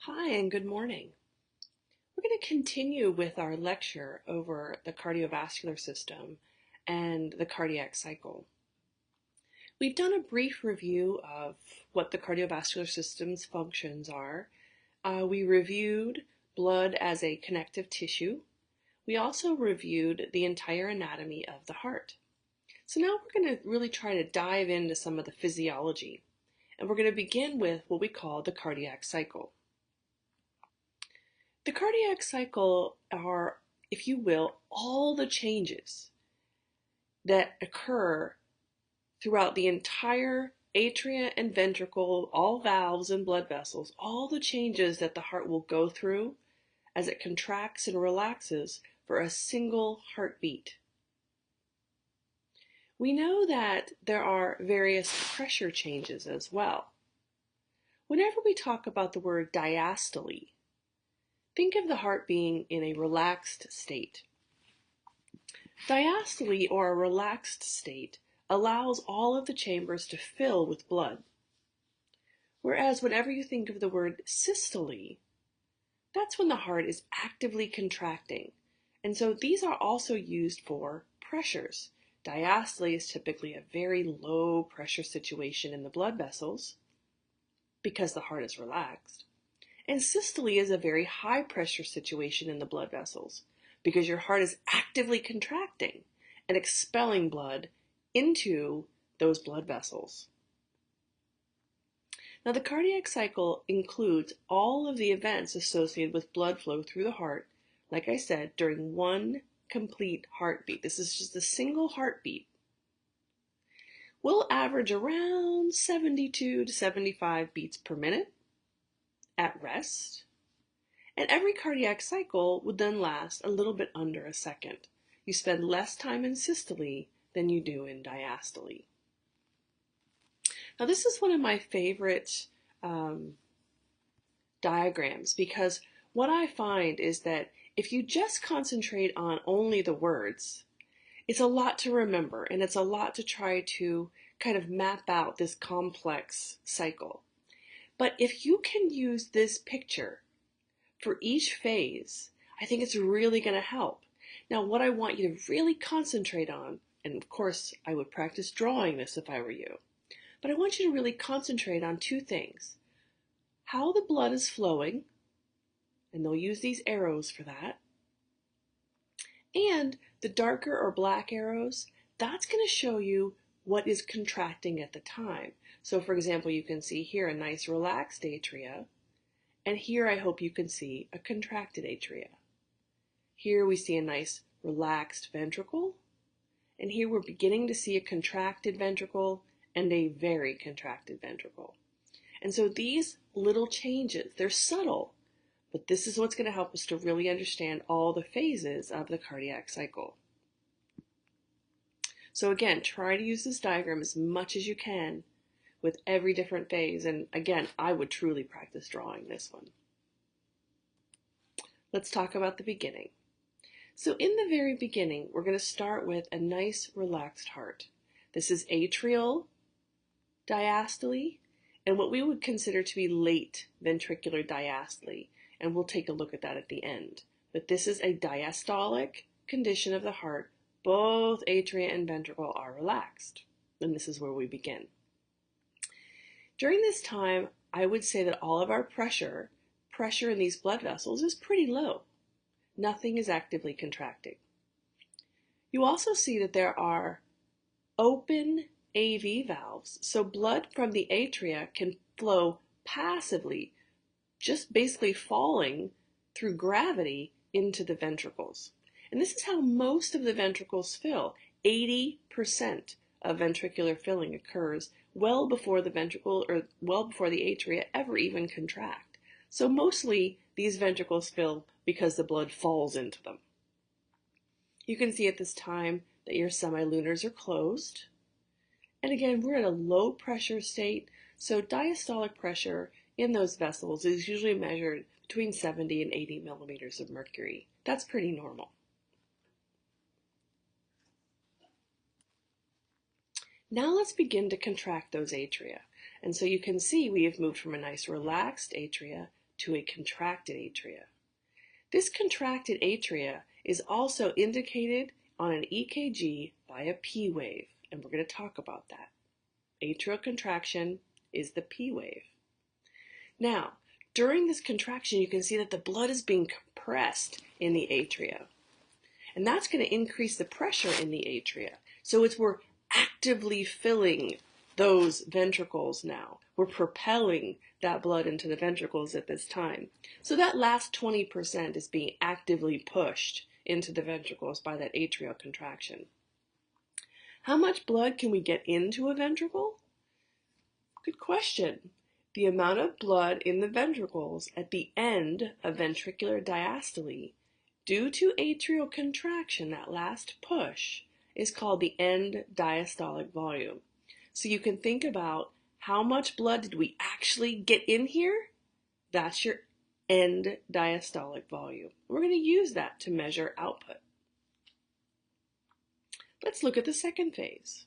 Hi, and good morning. We're going to continue with our lecture over the cardiovascular system and the cardiac cycle. We've done a brief review of what the cardiovascular system's functions are. We reviewed blood as a connective tissue. We also reviewed the entire anatomy of the heart. So now we're going to really try to dive into some of the physiology. And we're going to begin with what we call the cardiac cycle. The cardiac cycle are, if you will, all the changes that occur throughout the entire atria and ventricle, all valves and blood vessels, all the changes that the heart will go through as it contracts and relaxes for a single heartbeat. We know that there are various pressure changes as well. Whenever we talk about the word diastole, think of the heart being in a relaxed state. Diastole, or a relaxed state, allows all of the chambers to fill with blood. Whereas whenever you think of the word systole, that's when the heart is actively contracting. And so these are also used for pressures. Diastole is typically a very low pressure situation in the blood vessels because the heart is relaxed. And systole is a very high pressure situation in the blood vessels because your heart is actively contracting and expelling blood into those blood vessels. Now, the cardiac cycle includes all of the events associated with blood flow through the heart, like I said, during one complete heartbeat. This is just a single heartbeat. We'll average around 72 to 75 beats per minute at rest. And every cardiac cycle would then last a little bit under a second. You spend less time in systole than you do in diastole. Now, this is one of my favorite diagrams because what I find is that if you just concentrate on only the words, it's a lot to remember and it's a lot to try to kind of map out this complex cycle. But if you can use this picture for each phase, I think it's really going to help. Now, what I want you to really concentrate on, and of course I would practice drawing this if I were you, but I want you to really concentrate on two things. How the blood is flowing, and they'll use these arrows for that, and the darker or black arrows, that's going to show you what is contracting at the time. So for example, you can see here a nice relaxed atria, and here I hope you can see a contracted atria. Here we see a nice relaxed ventricle, and here we're beginning to see a contracted ventricle and a very contracted ventricle. And so these little changes, they're subtle, but this is what's going to help us to really understand all the phases of the cardiac cycle. So again, try to use this diagram as much as you can with every different phase. And again, I would truly practice drawing this one. Let's talk about the beginning. So in the very beginning, we're going to start with a nice relaxed heart. This is atrial diastole and what we would consider to be late ventricular diastole. And we'll take a look at that at the end. But this is a diastolic condition of the heart. Both atria and ventricle are relaxed. And this is where we begin. During this time, I would say that all of our pressure in these blood vessels is pretty low. Nothing is actively contracting. You also see that there are open AV valves, so blood from the atria can flow passively, just basically falling through gravity into the ventricles. And this is how most of the ventricles fill. 80% of ventricular filling occurs well before the ventricle or well before the atria ever even contract. So mostly these ventricles fill because the blood falls into them. You can see at this time that your semilunars are closed. And again, we're at a low pressure state, so diastolic pressure in those vessels is usually measured between 70 and 80 millimeters of mercury. That's pretty normal. Now let's begin to contract those atria. And so you can see we have moved from a nice relaxed atria to a contracted atria. This contracted atria is also indicated on an EKG by a P wave, and we're going to talk about that. Atrial contraction is the P wave. Now, during this contraction, you can see that the blood is being compressed in the atria, and that's going to increase the pressure in the atria. So we're actively filling those ventricles now. We're propelling that blood into the ventricles at this time. So that last 20% is being actively pushed into the ventricles by that atrial contraction. How much blood can we get into a ventricle? Good question. The amount of blood in the ventricles at the end of ventricular diastole due to atrial contraction, that last push, is called the end diastolic volume. So you can think about how much blood did we actually get in here? That's your end diastolic volume. We're going to use that to measure output. Let's look at the second phase.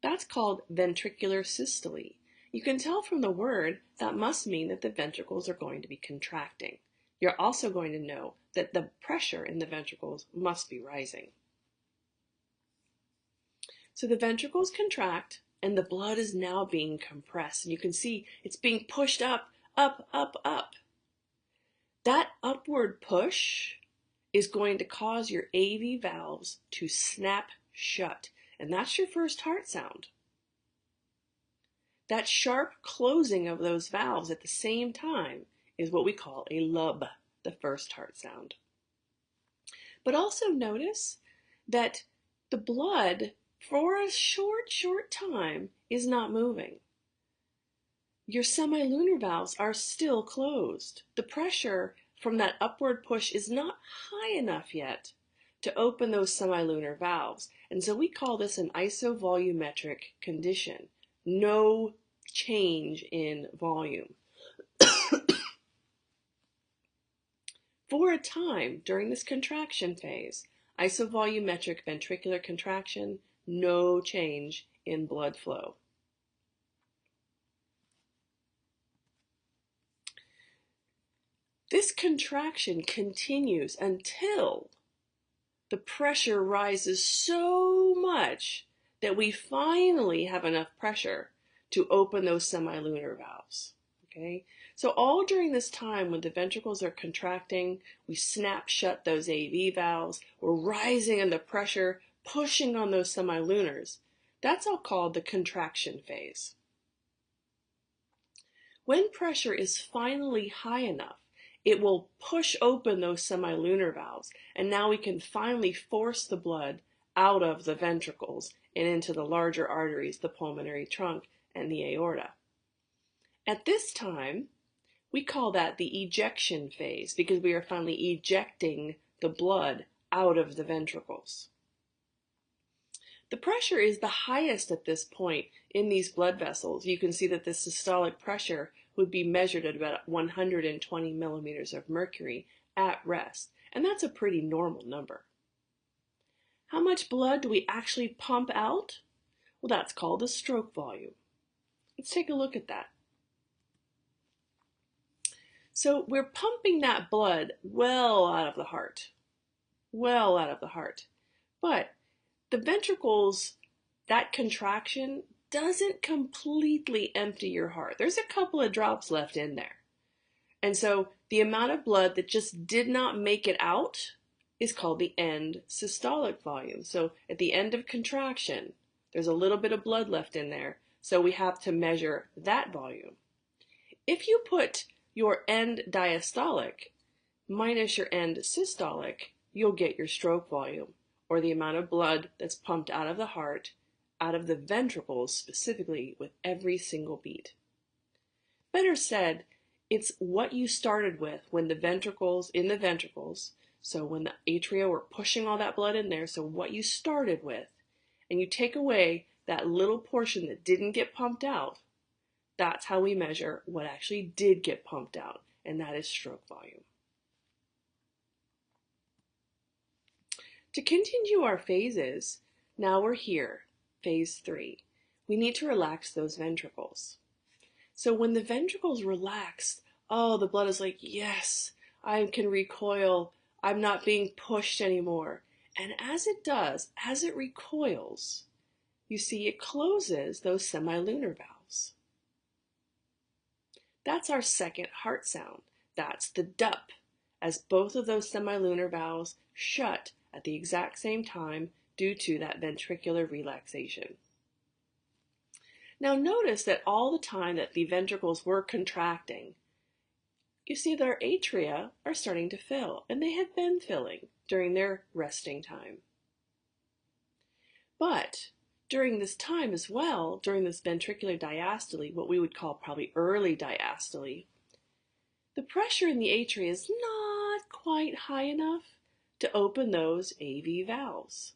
That's called ventricular systole. You can tell from the word that must mean that the ventricles are going to be contracting. You're also going to know that the pressure in the ventricles must be rising. So the ventricles contract and the blood is now being compressed. And you can see it's being pushed up, up, up, up. That upward push is going to cause your AV valves to snap shut. And that's your first heart sound. That sharp closing of those valves at the same time is what we call a lub, the first heart sound. But also notice that the blood, for a short time, is not moving. Your semilunar valves are still closed. The pressure from that upward push is not high enough yet to open those semilunar valves. And so we call this an isovolumetric condition. No change in volume. For a time during this contraction phase, isovolumetric ventricular contraction, no change in blood flow. This contraction continues until the pressure rises so much that we finally have enough pressure to open those semilunar valves. Okay? So all during this time when the ventricles are contracting, we snap shut those AV valves, we're rising in the pressure, pushing on those semilunars. That's all called the contraction phase. When pressure is finally high enough, it will push open those semilunar valves, and now we can finally force the blood out of the ventricles and into the larger arteries, the pulmonary trunk and the aorta. At this time, we call that the ejection phase because we are finally ejecting the blood out of the ventricles. The pressure is the highest at this point in these blood vessels. You can see that the systolic pressure would be measured at about 120 millimeters of mercury at rest, and that's a pretty normal number. How much blood do we actually pump out? Well, that's called the stroke volume. Let's take a look at that. So we're pumping that blood well out of the heart, But the ventricles, that contraction doesn't completely empty your heart. There's a couple of drops left in there. And so the amount of blood that just did not make it out is called the end systolic volume. So at the end of contraction, there's a little bit of blood left in there. So we have to measure that volume. If you put your end diastolic minus your end systolic, you'll get your stroke volume, or the amount of blood that's pumped out of the heart, out of the ventricles specifically, with every single beat. Better said, it's what you started with when the ventricles, so when the atria were pushing all that blood in there, so what you started with, and you take away that little portion that didn't get pumped out, that's how we measure what actually did get pumped out, and that is stroke volume. To continue our phases, now we're here, phase 3. We need to relax those ventricles. So when the ventricles relax, oh, the blood is like, yes, I can recoil. I'm not being pushed anymore. And as it does, as it recoils, you see it closes those semilunar valves. That's our second heart sound. That's the dup, as both of those semilunar valves shut at the exact same time due to that ventricular relaxation. Now notice that all the time that the ventricles were contracting, you see that our atria are starting to fill, and they have been filling during their resting time. But during this time as well, during this ventricular diastole, what we would call probably early diastole, the pressure in the atria is not quite high enough to open those AV valves.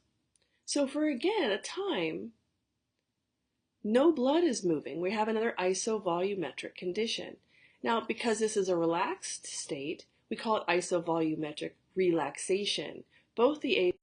So for again a time, no blood is moving. We have another isovolumetric condition. Now, because this is a relaxed state, we call it isovolumetric relaxation. Both the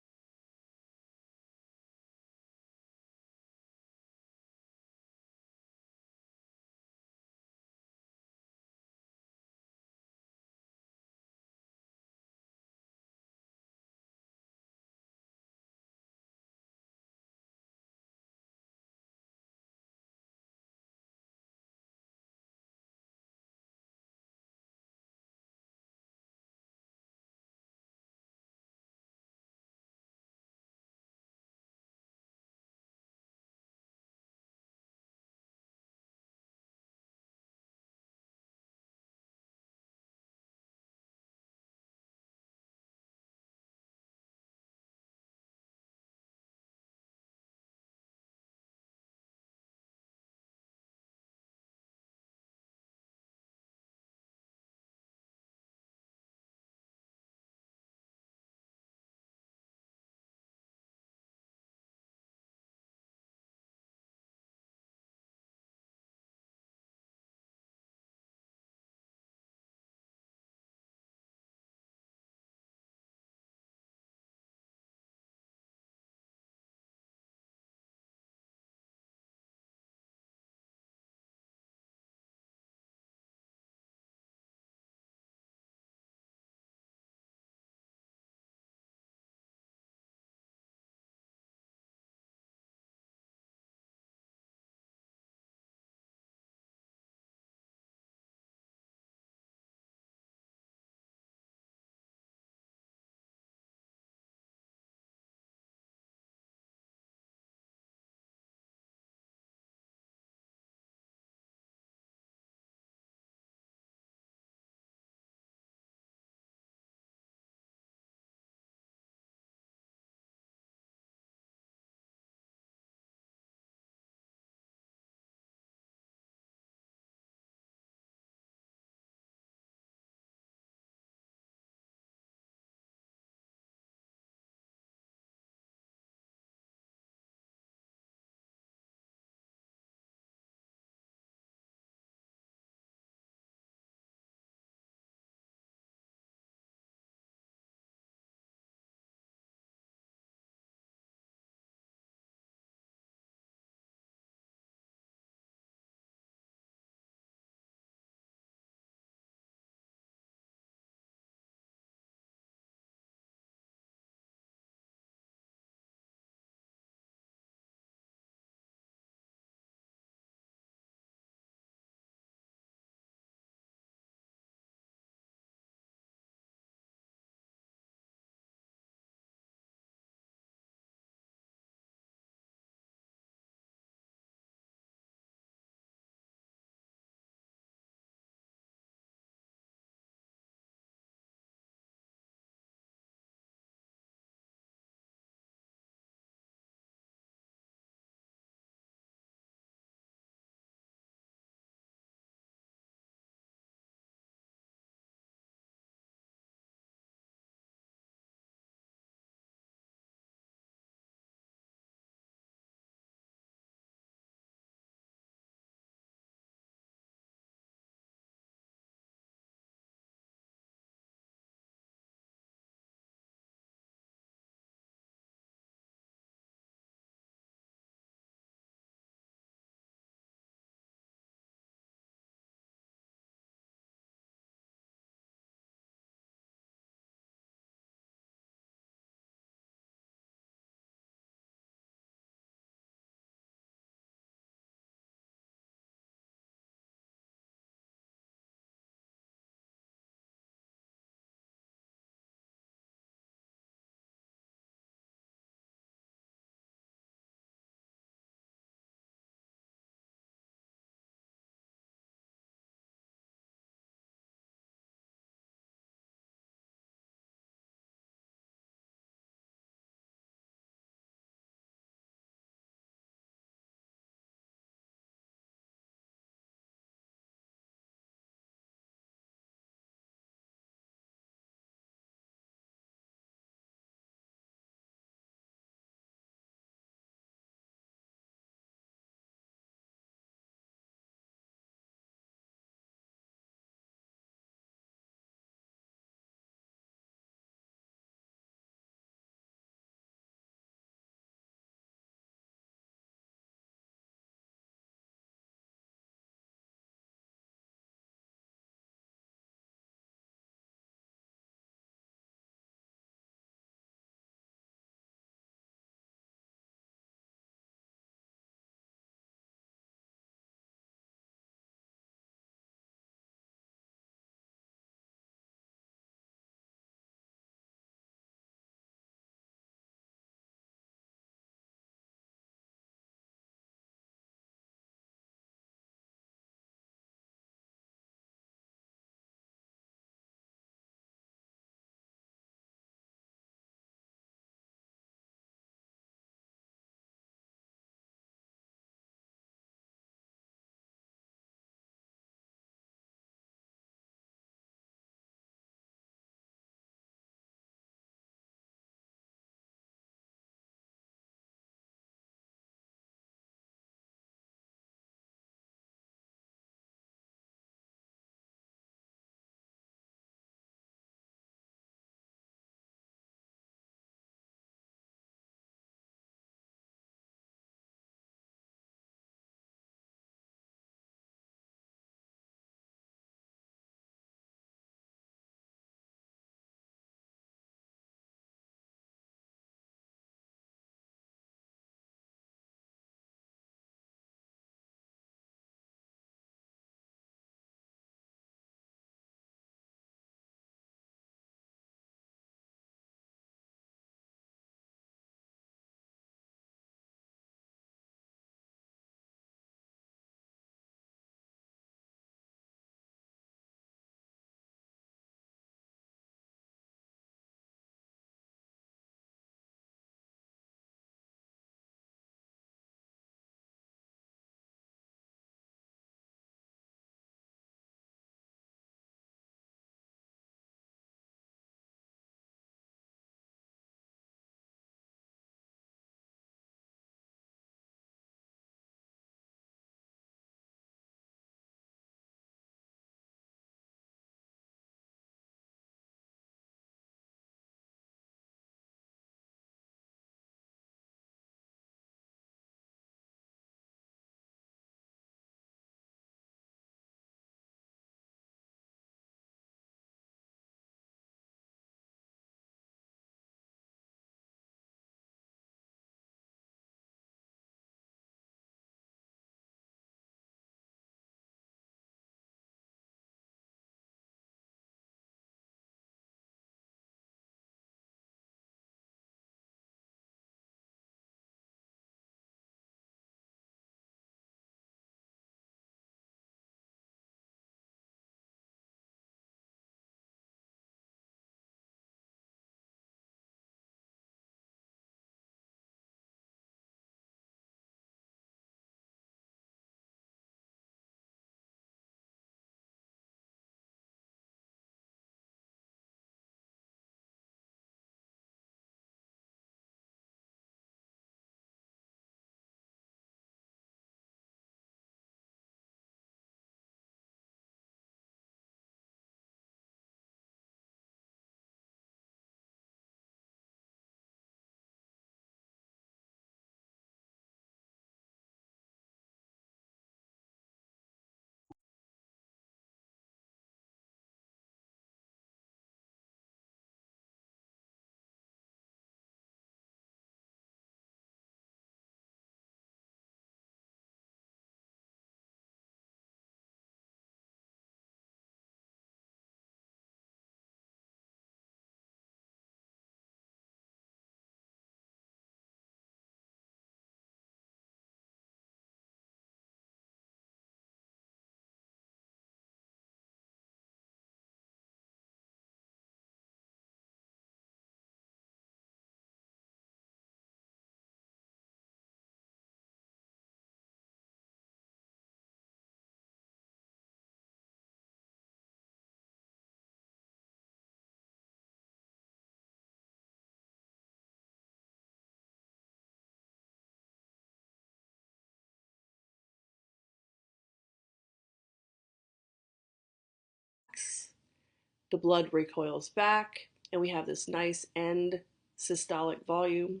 the blood recoils back, and we have this nice end systolic volume.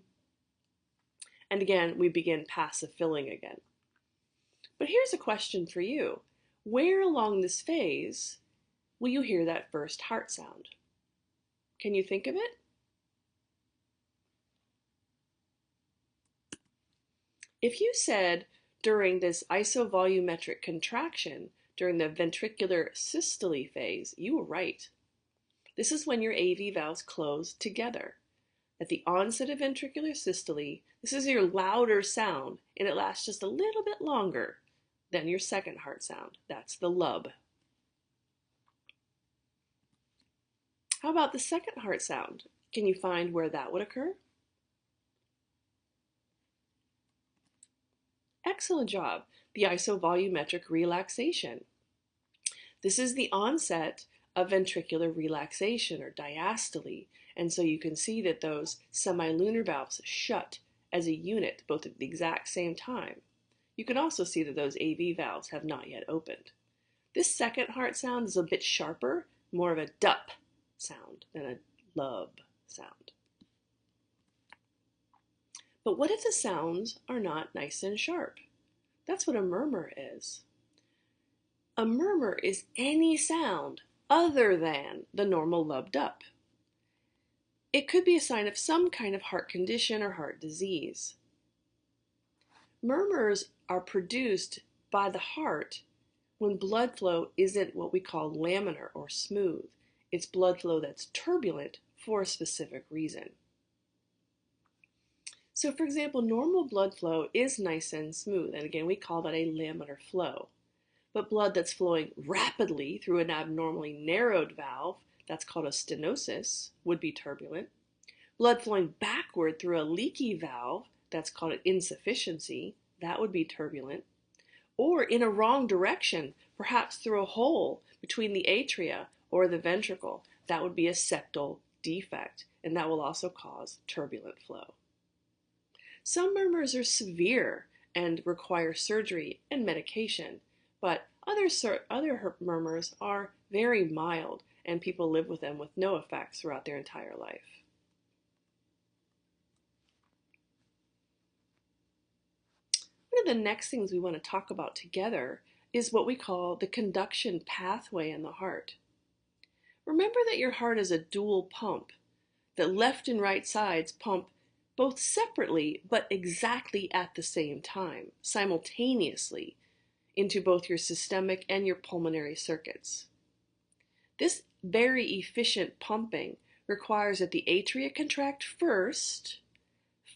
And again, we begin passive filling again. But here's a question for you. Where along this phase will you hear that first heart sound? Can you think of it? If you said during this isovolumetric contraction, during the ventricular systole phase, you were right. This is when your AV valves close together. At the onset of ventricular systole, this is your louder sound, and it lasts just a little bit longer than your second heart sound. That's the lub. How about the second heart sound? Can you find where that would occur? Excellent job. The isovolumetric relaxation. This is the onset of ventricular relaxation or diastole, and so you can see that those semilunar valves shut as a unit, both at the exact same time. You can also see that those AV valves have not yet opened. This second heart sound is a bit sharper, more of a dup sound than a lub sound. But what if the sounds are not nice and sharp? That's what a murmur is. A murmur is any sound other than the normal lub-dup. It could be a sign of some kind of heart condition or heart disease. Murmurs are produced by the heart when blood flow isn't what we call laminar or smooth. It's blood flow that's turbulent for a specific reason. So for example, normal blood flow is nice and smooth, and again we call that a laminar flow. But blood that's flowing rapidly through an abnormally narrowed valve, that's called a stenosis, would be turbulent. Blood flowing backward through a leaky valve, that's called an insufficiency, that would be turbulent. Or in a wrong direction, perhaps through a hole between the atria or the ventricle, that would be a septal defect, and that will also cause turbulent flow. Some murmurs are severe and require surgery and medication, but other murmurs are very mild, and people live with them with no effects throughout their entire life. One of the next things we want to talk about together is what we call the conduction pathway in the heart. Remember that your heart is a dual pump. The left and right sides pump both separately but exactly at the same time, simultaneously, into both your systemic and your pulmonary circuits. This very efficient pumping requires that the atria contract first,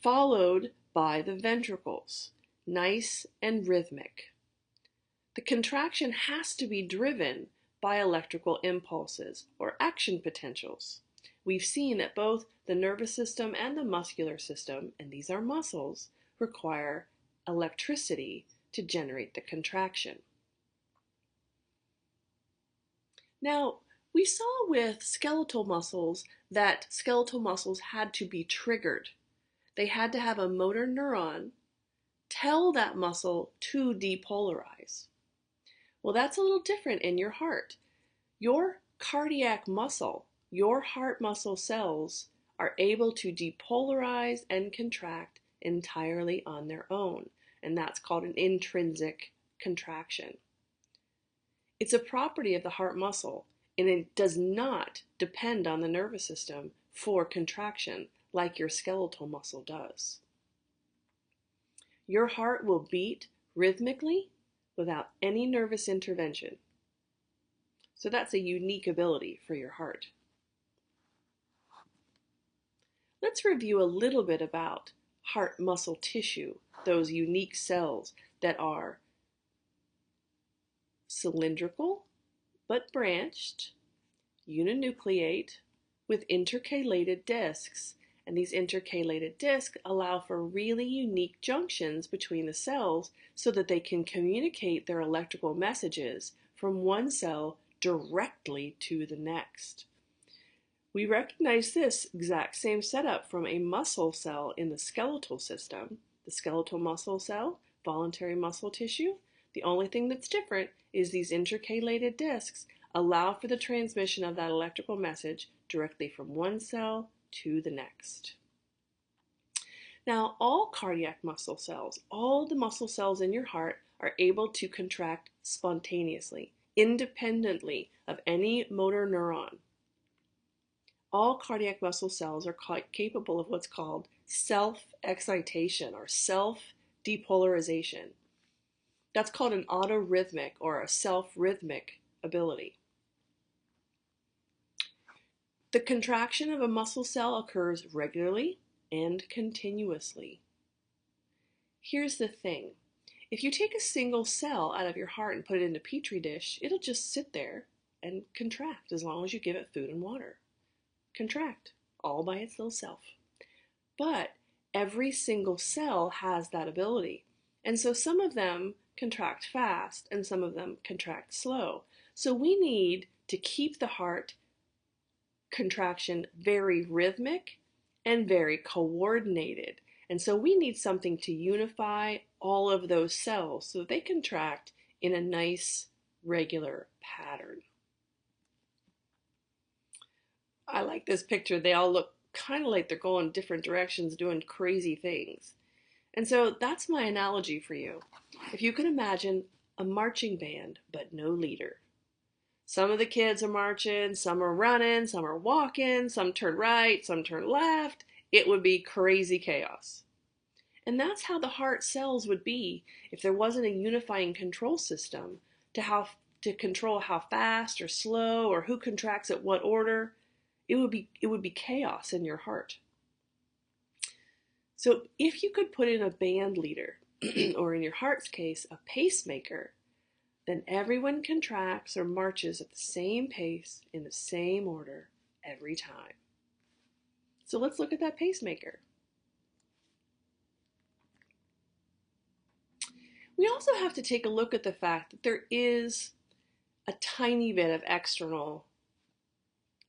followed by the ventricles, nice and rhythmic. The contraction has to be driven by electrical impulses or action potentials. We've seen that both the nervous system and the muscular system, and these are muscles, require electricity to generate the contraction. Now, we saw with skeletal muscles that skeletal muscles had to be triggered. They had to have a motor neuron tell that muscle to depolarize. Well, that's a little different in your heart. Your cardiac muscle, your heart muscle cells, are able to depolarize and contract entirely on their own, and that's called an intrinsic contraction. It's a property of the heart muscle, and it does not depend on the nervous system for contraction like your skeletal muscle does. Your heart will beat rhythmically without any nervous intervention. So that's a unique ability for your heart. Let's review a little bit about heart muscle tissue, those unique cells that are cylindrical but branched, uninucleate, with intercalated discs. And these intercalated discs allow for really unique junctions between the cells so that they can communicate their electrical messages from one cell directly to the next. We recognize this exact same setup from a muscle cell in the skeletal system. The skeletal muscle cell, voluntary muscle tissue. The only thing that's different is these intercalated discs allow for the transmission of that electrical message directly from one cell to the next. Now, all cardiac muscle cells, all the muscle cells in your heart, are able to contract spontaneously, independently of any motor neuron. All cardiac muscle cells are capable of what's called self-excitation or self-depolarization. That's called an autorhythmic or a self-rhythmic ability. The contraction of a muscle cell occurs regularly and continuously. Here's the thing. If you take a single cell out of your heart and put it in a petri dish, it'll just sit there and contract as long as you give it food and water. Contract all by its little self. But every single cell has that ability. And so some of them contract fast and some of them contract slow. So we need to keep the heart contraction very rhythmic and very coordinated. And so we need something to unify all of those cells so they contract in a nice, regular pattern. I like this picture. They all look kind of like they're going different directions, doing crazy things. And so that's my analogy for you. If you can imagine a marching band, but no leader. Some of the kids are marching, some are running, some are walking, some turn right, some turn left. It would be crazy chaos. And that's how the heart cells would be if there wasn't a unifying control system to control how fast or slow or who contracts at what order. It would be chaos in your heart. So if you could put in a band leader, or in your heart's case, a pacemaker, then everyone contracts or marches at the same pace in the same order every time. So let's look at that pacemaker. We also have to take a look at the fact that there is a tiny bit of external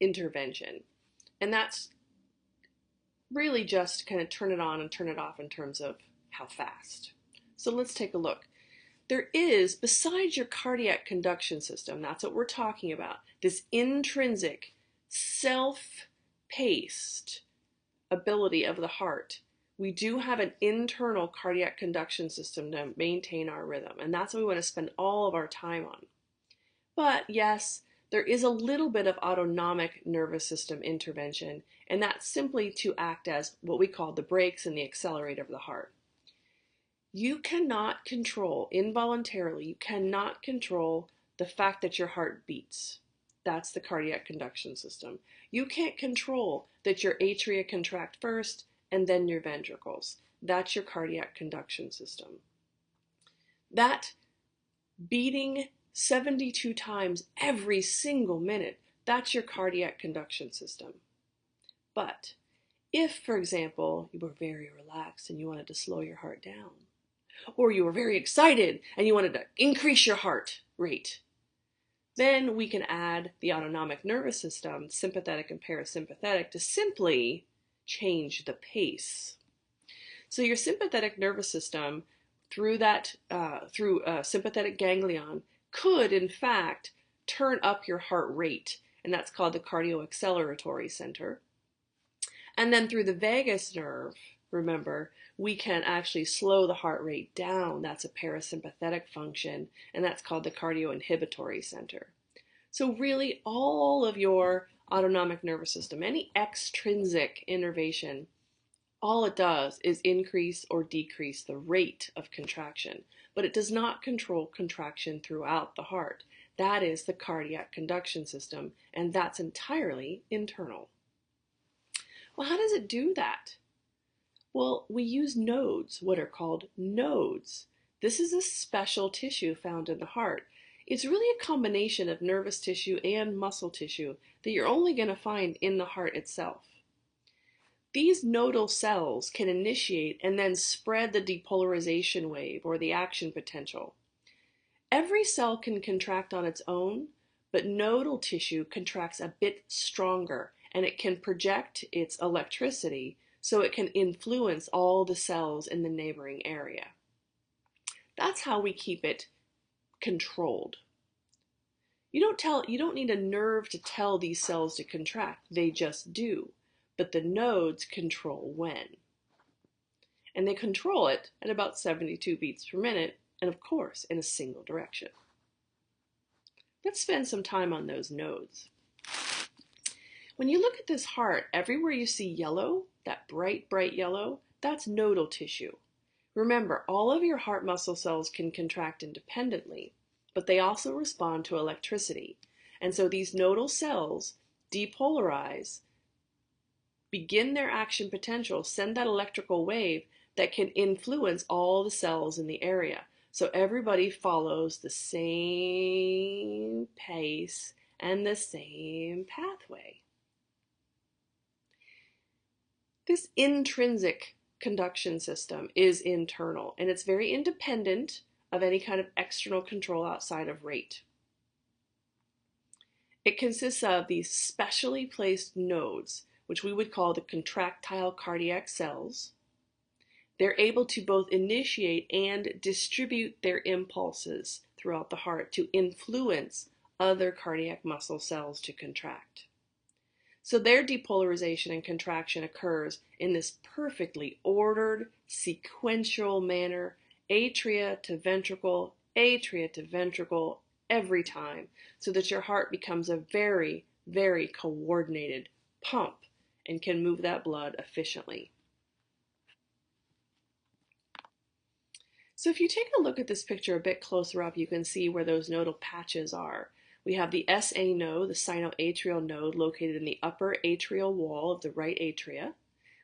intervention. And that's really just kind of turn it on and turn it off in terms of how fast. So let's take a look. There is, besides your cardiac conduction system, that's what we're talking about, this intrinsic, self-paced ability of the heart. We do have an internal cardiac conduction system to maintain our rhythm, and that's what we want to spend all of our time on. But yes, there is a little bit of autonomic nervous system intervention, and that's simply to act as what we call the brakes and the accelerator of the heart. You cannot control, involuntarily, you cannot control the fact that your heart beats. That's the cardiac conduction system. You can't control that your atria contract first and then your ventricles. That's your cardiac conduction system. That beating 72 times every single minute, that's your cardiac conduction system. But if, for example, you were very relaxed and you wanted to slow your heart down, or you were very excited and you wanted to increase your heart rate, then we can add the autonomic nervous system, sympathetic and parasympathetic, to simply change the pace. So your sympathetic nervous system, through sympathetic ganglion, could in fact turn up your heart rate, and that's called the cardioacceleratory center. And then through the vagus nerve, remember, we can actually slow the heart rate down. That's a parasympathetic function, and that's called the cardioinhibitory center. So really, all of your autonomic nervous system, any extrinsic innervation, all it does is increase or decrease the rate of contraction, but it does not control contraction throughout the heart. That is the cardiac conduction system, and that's entirely internal. Well, how does it do that? Well, we use nodes, what are called nodes. This is a special tissue found in the heart. It's really a combination of nervous tissue and muscle tissue that you're only going to find in the heart itself. These nodal cells can initiate and then spread the depolarization wave or the action potential. Every cell can contract on its own, but nodal tissue contracts a bit stronger, and it can project its electricity so it can influence all the cells in the neighboring area. That's how we keep it controlled. You don't need a nerve to tell these cells to contract. They just do. But the nodes control when. And they control it at about 72 beats per minute, and of course, in a single direction. Let's spend some time on those nodes. When you look at this heart, everywhere you see yellow, that bright, bright yellow, that's nodal tissue. Remember, all of your heart muscle cells can contract independently, but they also respond to electricity. And so these nodal cells depolarize, begin their action potential, send that electrical wave that can influence all the cells in the area. So everybody follows the same pace and the same pathway. This intrinsic conduction system is internal, and it's very independent of any kind of external control outside of rate. It consists of these specially placed nodes, which we would call the contractile cardiac cells. They're able to both initiate and distribute their impulses throughout the heart to influence other cardiac muscle cells to contract. So their depolarization and contraction occurs in this perfectly ordered, sequential manner, atria to ventricle, every time, so that your heart becomes a very, very coordinated pump and can move that blood efficiently. So if you take a look at this picture a bit closer up, you can see where those nodal patches are. We have the SA node, the sinoatrial node, located in the upper atrial wall of the right atria.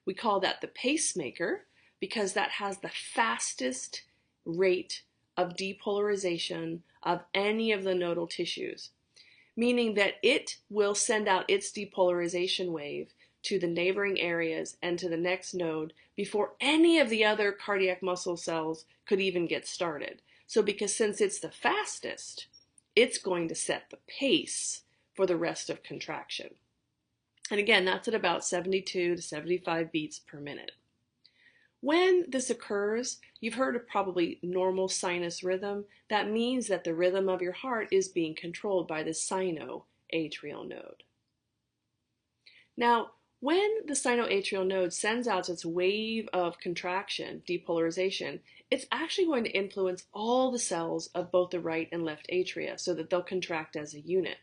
We call that the pacemaker because that has the fastest rate of depolarization of any of the nodal tissues, meaning that it will send out its depolarization wave to the neighboring areas and to the next node before any of the other cardiac muscle cells could even get started. So since it's the fastest, it's going to set the pace for the rest of contraction. And again, that's at about 72 to 75 beats per minute. When this occurs, you've heard of probably normal sinus rhythm. That means that the rhythm of your heart is being controlled by the sinoatrial node. Now, when the sinoatrial node sends out its wave of contraction, depolarization, it's actually going to influence all the cells of both the right and left atria so that they'll contract as a unit.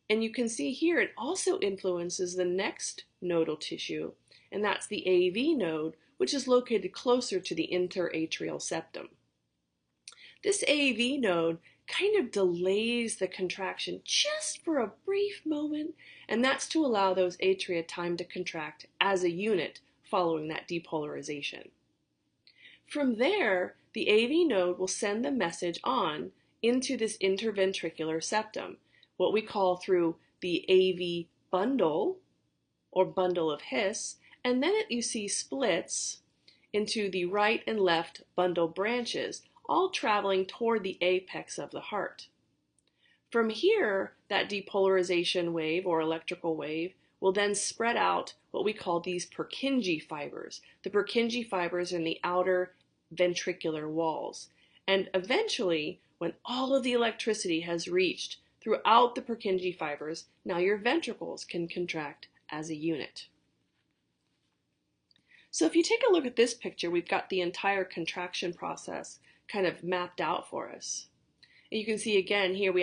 And you can see here it also influences the next nodal tissue, and that's the AV node, which is located closer to the interatrial septum. This AV node kind of delays the contraction just for a brief moment, and that's to allow those atria time to contract as a unit following that depolarization. From there, the AV node will send the message on into this interventricular septum, what we call through the AV bundle or bundle of His, and then you see splits into the right and left bundle branches, all traveling toward the apex of the heart. From here, that depolarization wave or electrical wave will then spread out what we call these Purkinje fibers. The Purkinje fibers are in the outer ventricular walls. And eventually, when all of the electricity has reached throughout the Purkinje fibers, now your ventricles can contract as a unit. So if you take a look at this picture, we've got the entire contraction process kind of mapped out for us. And you can see again here we